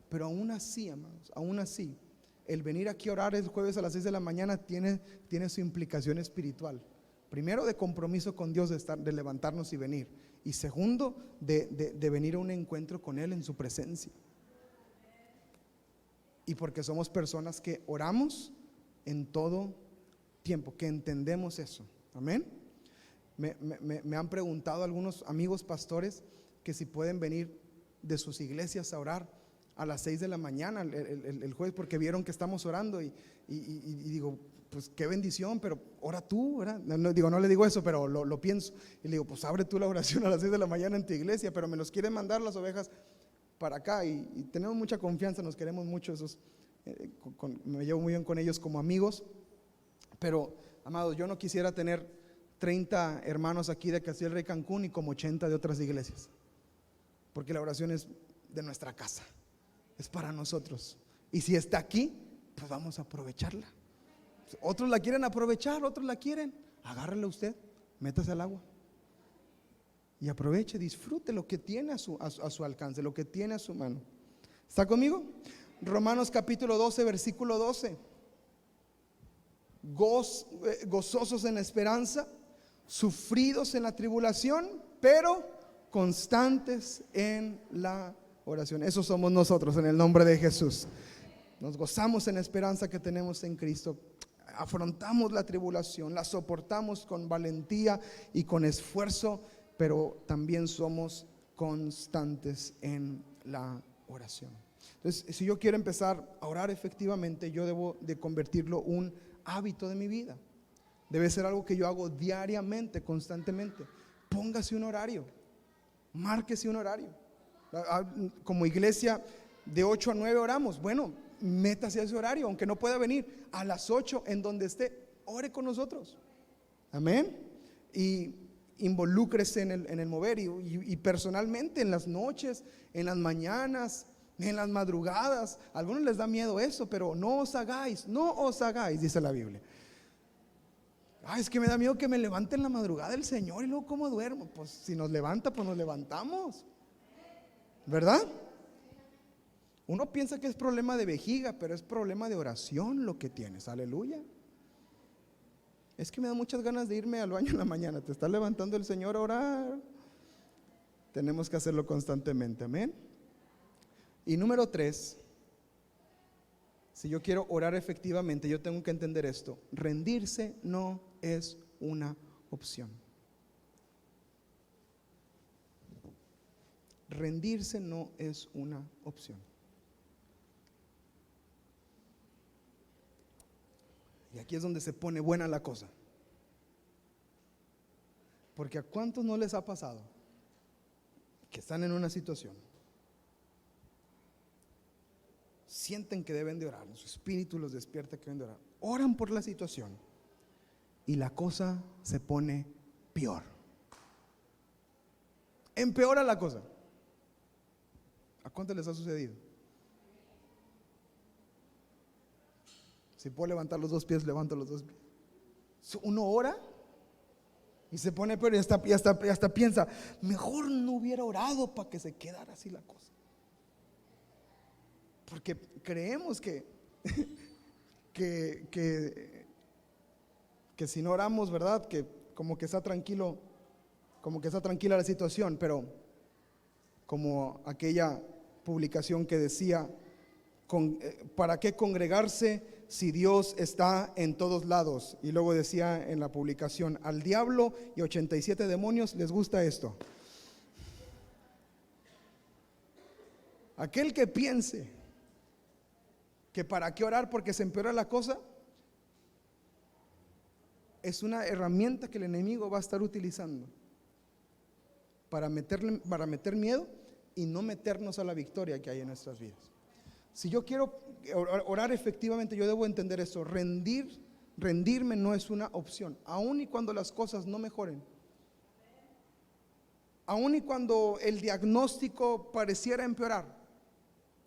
Speaker 1: Pero aún así, amados, aún así, el venir aquí a orar el jueves a las 6 de la mañana tiene su implicación espiritual. Primero, de compromiso con Dios, de levantarnos y venir. Y segundo, de venir a un encuentro con Él en su presencia. Y porque somos personas que oramos en todo tiempo, que entendemos eso. Amén. Me han preguntado algunos amigos pastores que si pueden venir de sus iglesias a orar a las 6 de la mañana el jueves, porque vieron que estamos orando y digo, pues qué bendición, pero ora tú, ¿verdad? No le digo eso, pero lo pienso y le digo, pues abre tú la oración a las 6 de la mañana en tu iglesia, pero me los quieren mandar las ovejas para acá y tenemos mucha confianza, nos queremos mucho, me llevo muy bien con ellos como amigos. Pero, amados, yo no quisiera tener 30 hermanos aquí de Castillo del Rey, Cancún, y como 80 de otras iglesias, porque la oración es de nuestra casa, es para nosotros, y si está aquí, pues vamos a aprovecharla. Otros la quieren aprovechar, otros la quieren, agárrela usted, métase al agua y aproveche, disfrute lo que tiene a su alcance, lo que tiene a su mano. ¿Está conmigo? Romanos capítulo 12 versículo 12. Gozosos en la esperanza, sufridos en la tribulación, pero constantes en la oración. Eso somos nosotros en el nombre de Jesús. Nos gozamos en la esperanza que tenemos en Cristo. Afrontamos la tribulación, la soportamos con valentía y con esfuerzo, pero también somos constantes en la oración. Entonces, si yo quiero empezar a orar efectivamente, yo debo de convertirlo un hábito de mi vida. Debe ser algo que yo hago diariamente, constantemente. Póngase un horario, márquese un horario. Como iglesia de 8 a 9 oramos. Bueno, métase a ese horario, aunque no pueda venir a las 8, en donde esté, ore con nosotros. Amén. Y involúcrese en el mover y personalmente en las noches, en las mañanas, en las madrugadas. A algunos les da miedo eso, pero no os hagáis, dice la Biblia. Es que me da miedo que me levante en la madrugada el Señor y luego ¿cómo duermo? Pues si nos levanta, pues nos levantamos, ¿verdad? Uno piensa que es problema de vejiga, pero es problema de oración lo que tienes. Aleluya. Es que me da muchas ganas de irme al baño en la mañana. Te está levantando el Señor a orar. Tenemos que hacerlo constantemente, amén. Y número 3, si yo quiero orar efectivamente, yo tengo que entender esto: rendirse no es una opción. Rendirse no es una opción. Y aquí es donde se pone buena la cosa. Porque ¿a cuántos no les ha pasado que están en una situación, sienten que deben de orar, su espíritu los despierta que deben de orar, oran por la situación y la cosa se pone peor, empeora la cosa? ¿A cuántos les ha sucedido? Si puedo levantar los 2 pies, levanto los 2 pies. Uno ora y se pone peor, y hasta piensa, mejor no hubiera orado para que se quedara así la cosa. Porque creemos que si no oramos, ¿verdad? Que como que está tranquilo, como que está tranquila la situación. Pero como aquella publicación que decía, ¿para qué congregarse si Dios está en todos lados? Y luego decía en la publicación, al diablo y 87 demonios les gusta esto. Aquel que piense que para qué orar porque se empeora la cosa, es una herramienta que el enemigo va a estar utilizando para meter miedo y no meternos a la victoria que hay en nuestras vidas. Si yo quiero orar efectivamente, yo debo entender esto: rendirme no es una opción, aun y cuando las cosas no mejoren, aun y cuando el diagnóstico pareciera empeorar,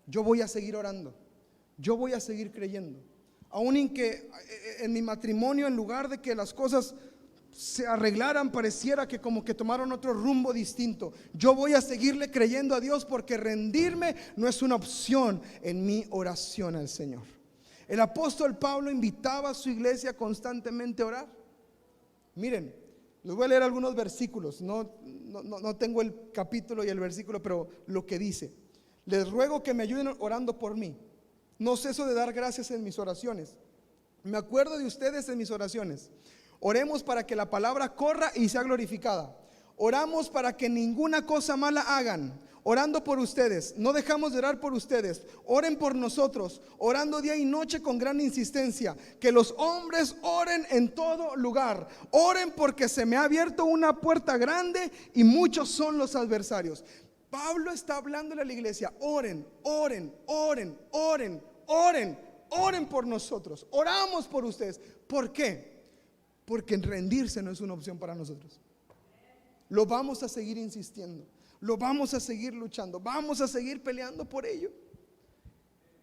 Speaker 1: yo voy a seguir orando, yo voy a seguir creyendo. Aun en que en mi matrimonio, en lugar de que las cosas se arreglaran, pareciera que como que tomaron otro rumbo distinto, yo voy a seguirle creyendo a Dios, porque rendirme no es una opción en mi oración al Señor. El apóstol Pablo invitaba a su iglesia constantemente a orar. Miren, les voy a leer algunos versículos, no tengo el capítulo y el versículo, pero lo que dice: les ruego que me ayuden orando por mí, no ceso de dar gracias en mis oraciones, me acuerdo de ustedes en mis oraciones. Oremos para que la palabra corra y sea glorificada. Oramos para que ninguna cosa mala hagan. Orando por ustedes, no dejamos de orar por ustedes. Oren por nosotros, orando día y noche con gran insistencia. Que los hombres oren en todo lugar. Oren porque se me ha abierto una puerta grande y muchos son los adversarios. Pablo está hablándole a la iglesia: oren, oren, oren, oren, oren, oren por nosotros. Oramos por ustedes. ¿Por qué? Porque rendirse no es una opción para nosotros. Lo vamos a seguir insistiendo, lo vamos a seguir luchando, vamos a seguir peleando por ello.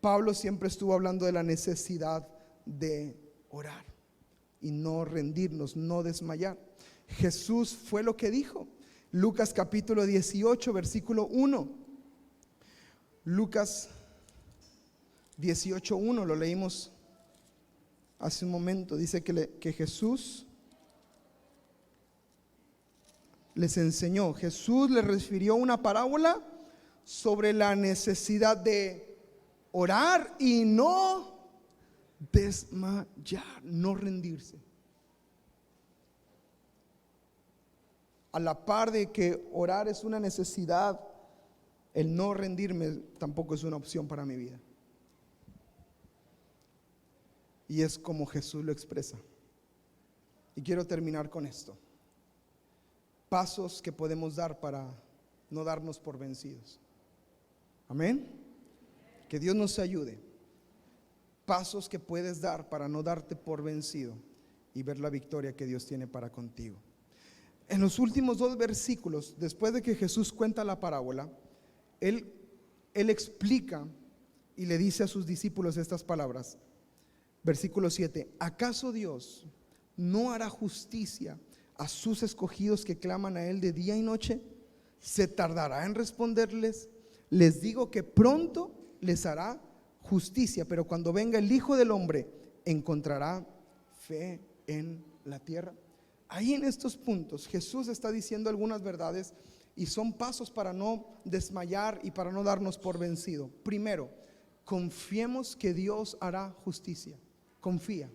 Speaker 1: Pablo siempre estuvo hablando de la necesidad de orar y no rendirnos, no desmayar. Jesús fue lo que dijo. Lucas capítulo 18, versículo 1. Lucas 18:1, lo leímos hace un momento. Dice que Jesús les enseñó. Jesús les refirió una parábola sobre la necesidad de orar y no desmayar, no rendirse. A la par de que orar es una necesidad, el no rendirme tampoco es una opción para mi vida. Y es como Jesús lo expresa. Y quiero terminar con esto: pasos que podemos dar para no darnos por vencidos. Amén. Que Dios nos ayude. Pasos que puedes dar para no darte por vencido y ver la victoria que Dios tiene para contigo. En los últimos 2 versículos, después de que Jesús cuenta la parábola, Él explica y le dice a sus discípulos estas palabras. Versículo 7: ¿acaso Dios no hará justicia a sus escogidos que claman a Él de día y noche? ¿Se tardará en responderles? Les digo que pronto les hará justicia, pero cuando venga el Hijo del Hombre, encontrará fe en la tierra. Ahí en estos puntos Jesús está diciendo algunas verdades y son pasos para no desmayar y para no darnos por vencido. Primero, confiemos que Dios hará justicia. Confía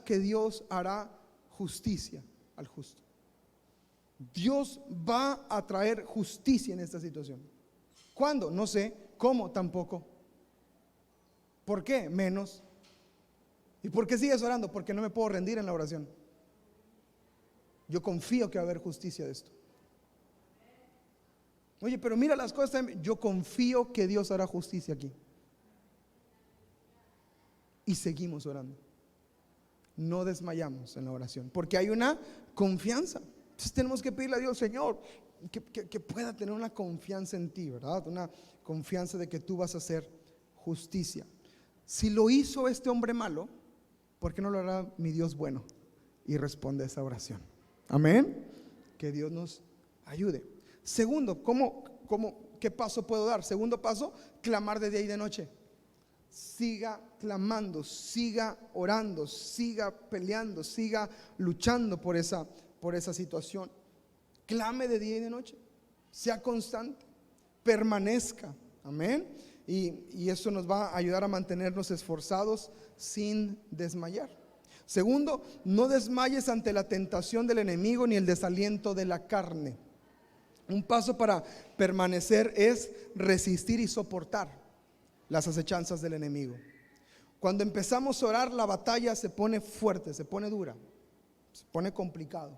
Speaker 1: que Dios hará justicia al justo. Dios va a traer justicia en esta situación. ¿Cuándo? No sé. ¿Cómo? Tampoco. ¿Por qué? Menos. ¿Y por qué sigues orando? Porque no me puedo rendir en la oración. Yo confío que va a haber justicia de esto. Oye, pero mira las cosas. Yo confío que Dios hará justicia aquí. Y seguimos orando. No desmayamos en la oración, porque hay una confianza. Entonces tenemos que pedirle a Dios, Señor, que pueda tener una confianza en ti, ¿verdad? Una confianza de que tú vas a hacer justicia. Si lo hizo este hombre malo, ¿por qué no lo hará mi Dios bueno? Y responde a esa oración. Amén. Que Dios nos ayude. Segundo, ¿qué paso puedo dar? Segundo paso, clamar de día y de noche. Siga clamando, siga orando, siga peleando, siga luchando por esa situación. Clame de día y de noche, sea constante, permanezca. Amén. Y eso nos va a ayudar a mantenernos esforzados sin desmayar. Segundo, no desmayes ante la tentación del enemigo ni el desaliento de la carne. Un paso para permanecer es resistir y soportar las acechanzas del enemigo. Cuando empezamos a orar, la batalla se pone fuerte, se pone dura, se pone complicado.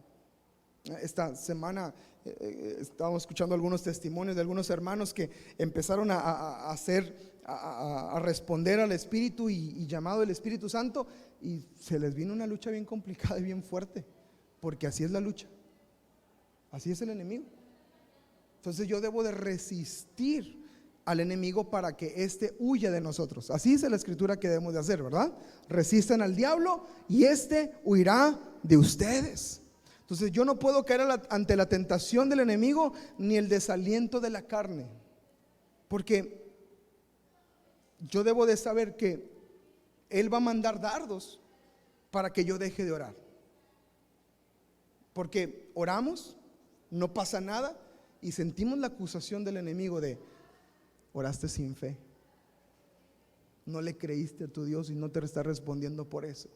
Speaker 1: Esta semana estábamos escuchando algunos testimonios de algunos hermanos que empezaron a responder al Espíritu y llamado del Espíritu Santo, y se les vino una lucha bien complicada y bien fuerte, porque así es la lucha, así es el enemigo. Entonces yo debo de resistir al enemigo para que éste huya de nosotros. Así dice la escritura que debemos de hacer, ¿verdad? Resistan al diablo y éste huirá de ustedes. Entonces yo no puedo caer ante la tentación del enemigo ni el desaliento de la carne, porque yo debo de saber que él va a mandar dardos para que yo deje de orar, porque oramos, no pasa nada y sentimos la acusación del enemigo de: oraste sin fe, no le creíste a tu Dios y no te está respondiendo por eso.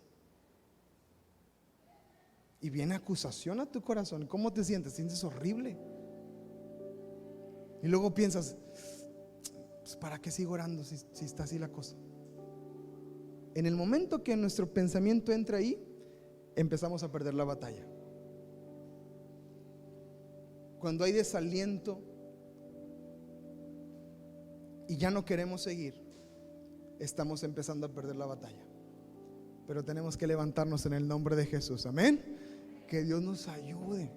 Speaker 1: Y viene acusación a tu corazón. ¿Cómo te sientes? Sientes horrible. Y luego piensas: pues, ¿para qué sigo orando si está así la cosa? En el momento que nuestro pensamiento entra ahí, empezamos a perder la batalla. Cuando hay desaliento y ya no queremos seguir, estamos empezando a perder la batalla. Pero tenemos que levantarnos en el nombre de Jesús. Amén. Que Dios nos ayude,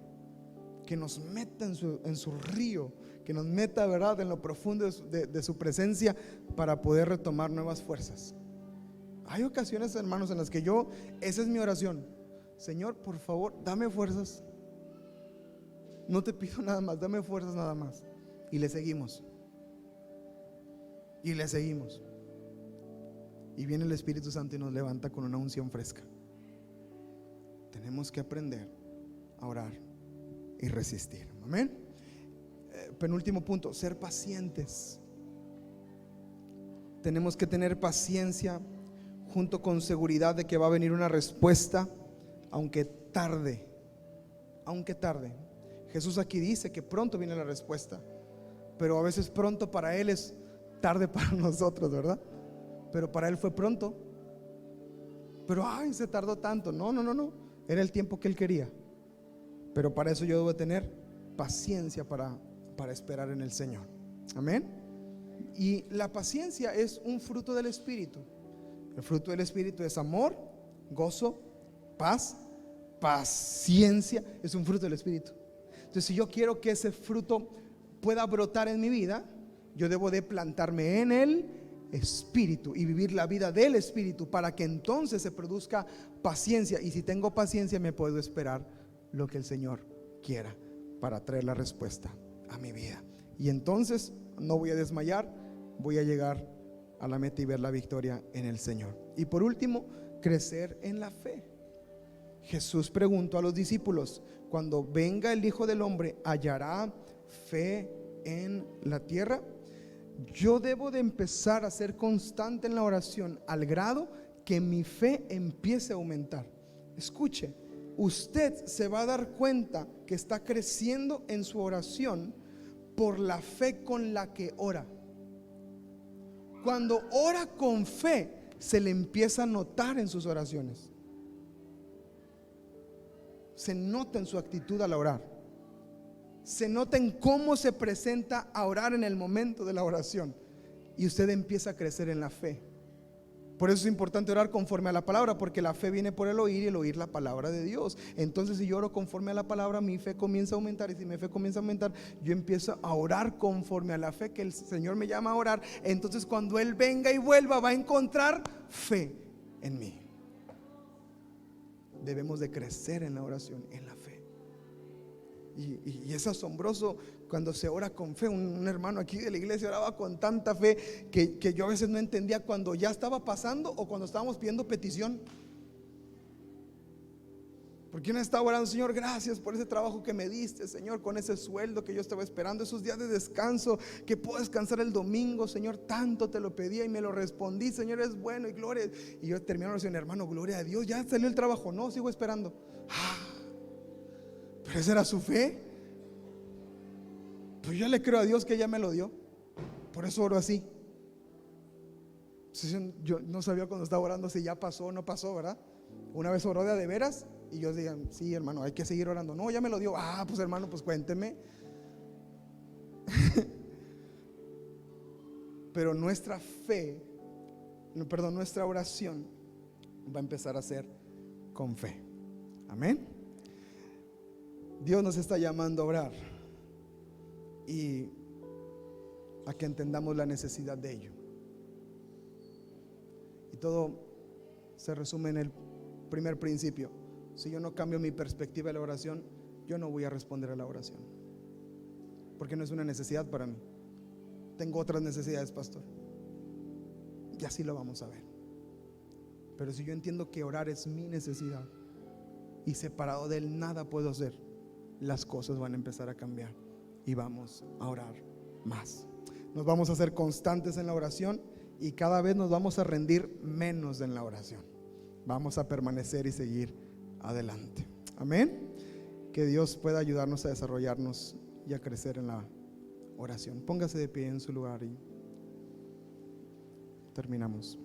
Speaker 1: que nos meta en su río, que nos meta, ¿verdad?, en lo profundo de su presencia, para poder retomar nuevas fuerzas. Hay ocasiones, hermanos, en las que esa es mi oración: Señor, por favor, dame fuerzas. No te pido nada más, dame fuerzas nada más. Y le seguimos. Y le seguimos. Y viene el Espíritu Santo y nos levanta con una unción fresca. Tenemos que aprender a orar y resistir. Amén. Penúltimo punto, ser pacientes. Tenemos que tener paciencia junto con seguridad de que va a venir una respuesta, aunque tarde. Aunque tarde. Jesús aquí dice que pronto viene la respuesta, pero a veces pronto para Él es tarde para nosotros, ¿verdad? Pero para Él fue pronto. Pero se tardó tanto. No, era el tiempo que Él quería. Pero para eso yo debo tener paciencia para esperar en el Señor. Amén. Y la paciencia es un fruto del Espíritu. El fruto del Espíritu es amor, gozo, paz, paciencia. Es un fruto del Espíritu. Entonces, si yo quiero que ese fruto pueda brotar en mi vida, yo debo de plantarme en el Espíritu y vivir la vida del Espíritu, para que entonces se produzca paciencia. Y si tengo paciencia, me puedo esperar lo que el Señor quiera para traer la respuesta a mi vida. Y entonces no voy a desmayar voy a llegar a la meta y ver la victoria en el Señor. Y por último, crecer en la fe. Jesús preguntó a los discípulos: cuando venga el Hijo del Hombre, ¿hallará fe en la tierra? Yo debo de empezar a ser constante en la oración al grado que mi fe empiece a aumentar. Escuche, usted se va a dar cuenta que está creciendo en su oración por la fe con la que ora. Cuando ora con fe, se le empieza a notar en sus oraciones. Se nota en su actitud al orar. Se nota en cómo se presenta a orar en el momento de la oración. Y usted empieza a crecer en la fe. Por eso es importante orar conforme a la palabra, porque la fe viene por el oír y el oír la palabra de Dios. Entonces, si yo oro conforme a la palabra, mi fe comienza a aumentar. Y si mi fe comienza a aumentar, yo empiezo a orar conforme a la fe que el Señor me llama a orar. Entonces, cuando Él venga y vuelva, va a encontrar fe en mí. Debemos de crecer en la oración, en la fe. Y es asombroso cuando se ora con fe. Un hermano aquí de la iglesia oraba con tanta fe que yo a veces no entendía cuando ya estaba pasando o cuando estábamos pidiendo petición. Porque uno estaba orando: Señor, gracias por ese trabajo que me diste, Señor, con ese sueldo que yo estaba esperando, esos días de descanso, que puedo descansar el domingo, Señor, tanto te lo pedía y me lo respondí, Señor, es bueno y gloria. Y yo termino la oración: hermano, gloria a Dios, ya salió el trabajo. No, sigo esperando. Pero esa era su fe. Pues yo le creo a Dios que ya me lo dio. Por eso oro así. Yo no sabía cuando estaba orando si ya pasó o no pasó, ¿verdad? Una vez oró de veras y yo decía: sí, hermano, hay que seguir orando. No, ya me lo dio. Pues hermano, pues cuénteme. Pero nuestra fe, nuestra oración va a empezar a ser con fe. Amén. Dios nos está llamando a orar y a que entendamos la necesidad de ello. Y todo se resume en el primer principio: si yo no cambio mi perspectiva de la oración, yo no voy a responder a la oración, porque no es una necesidad para mí. Tengo otras necesidades, pastor, y así lo vamos a ver. Pero si yo entiendo que orar es mi necesidad y separado de Él nada puedo hacer, las cosas van a empezar a cambiar y vamos a orar más. Nos vamos a hacer constantes en la oración y cada vez nos vamos a rendir menos en la oración. Vamos a permanecer y seguir adelante. Amén. Que Dios pueda ayudarnos a desarrollarnos y a crecer en la oración. Póngase de pie en su lugar y terminamos.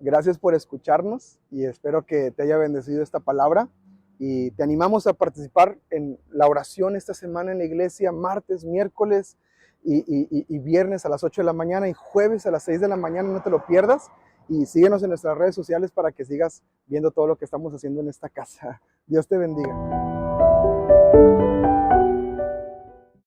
Speaker 1: Gracias por escucharnos y espero que te haya bendecido esta palabra, y te animamos a participar en la oración esta semana en la iglesia, martes, miércoles y viernes a las 8 de la mañana y jueves a las 6 de la mañana. No te lo pierdas, y síguenos en nuestras redes sociales para que sigas viendo todo lo que estamos haciendo en esta casa. Dios te bendiga.